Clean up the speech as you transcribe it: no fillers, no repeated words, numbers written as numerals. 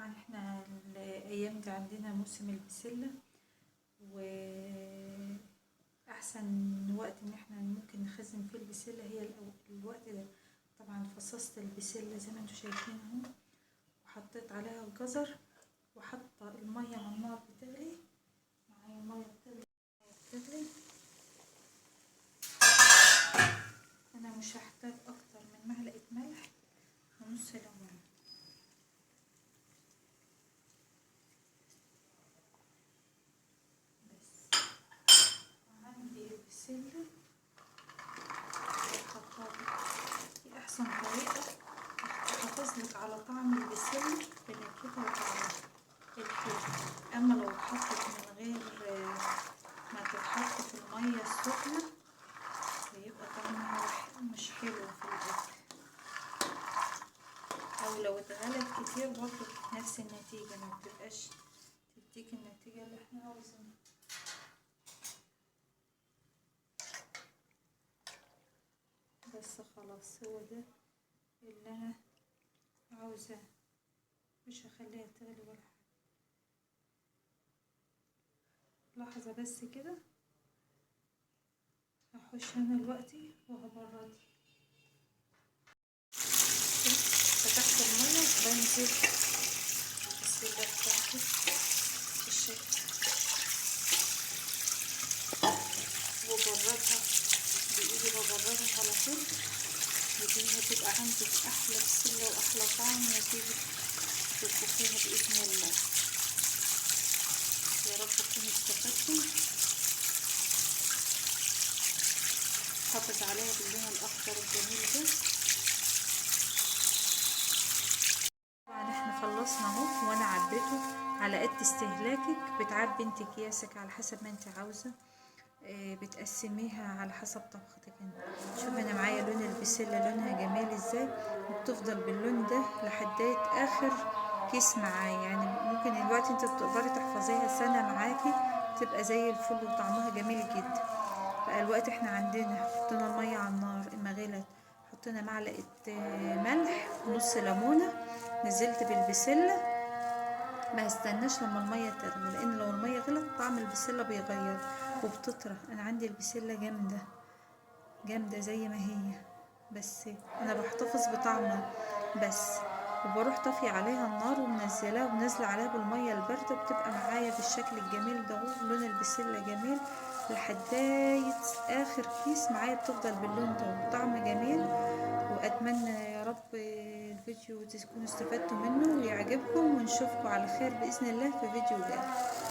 طبعا احنا الايام دي عندنا موسم البسلة، واحسن وقت ان احنا ممكن نخزن فيه البسلة هي الوقت ده. طبعا فصصت البسلة زي ما انتوا شايفين اهو، وحطيت عليها الجزر، وحاطه المية على النار بتغلي. معايا المية بتغلي. انا مش هحتاج اكتر من معلقة ملح ونص ليمون بس. عندي البسلة دي احسن طريقة تحافظلك على طعم البسلة بنكهتها وطعمها الحلو. اما لو اتحطت من غير ما تتحط في المية السخنة هيبقى طعمها مش حلو في الاكل، او لو اتغلت كتير برضه نفس النتيجة، ما بتبقاش تديك النتيجة اللي احنا عاوزينها. بس خلاص هو ده اللي انا عاوزاه، مش هخليها تغلي ولا حاجة. لحظة بس كده، هخش انا دلوقتي وهبرد. فتحت المية وبنزل البسلة بتاعتي بالشكل، وبردها بايدي، ببردها على طول، ودي هتبقى عندك احلى بسلة واحلى طعم نتيجة تطبخيها باذن الله. يا رب تكونوا استفدتوا. حافظ عليها باللون الاخضر الجميل ده. طبعا احنا خلصنا اهو، وانا عبيته على قد استهلاكك. بتعبي انت اكياسك على حسب ما انت عاوزه، بتقسميها على حسب طبختك انت. شوف انا معايا لون البسله لونها جميل ازاي، وبتفضل باللون ده لحد اخر كيس معايا. يعني ممكن دلوقتي انت بتقدري تحفظيها سنه معاكي تبقى زي الفل وطعمها جميل جدا. بقى الوقت احنا عندنا حطينا الميه على النار، اما غلت حطينا معلقه ملح ونص ليمونه، نزلت بالبسله. ما هستناش لما الميه تغلي، لان لو الميه غلت طعم البسله بيغير وبتطرى. انا عندي البسله جامده جامده زي ما هي، بس انا بحتفظ بطعمها بس. وبروح طافيه عليها النار ومنزلاها ونازله عليها بالميه البارده، بتبقى معايا بالشكل الجميل ده. لون البسله جميل لحدايه اخر كيس معايا، بتفضل باللون ده وطعم جميل. واتمنى يا رب الفيديو تكونوا استفدتوا منه ويعجبكم، ونشوفكم على خير باذن الله في فيديو جاي.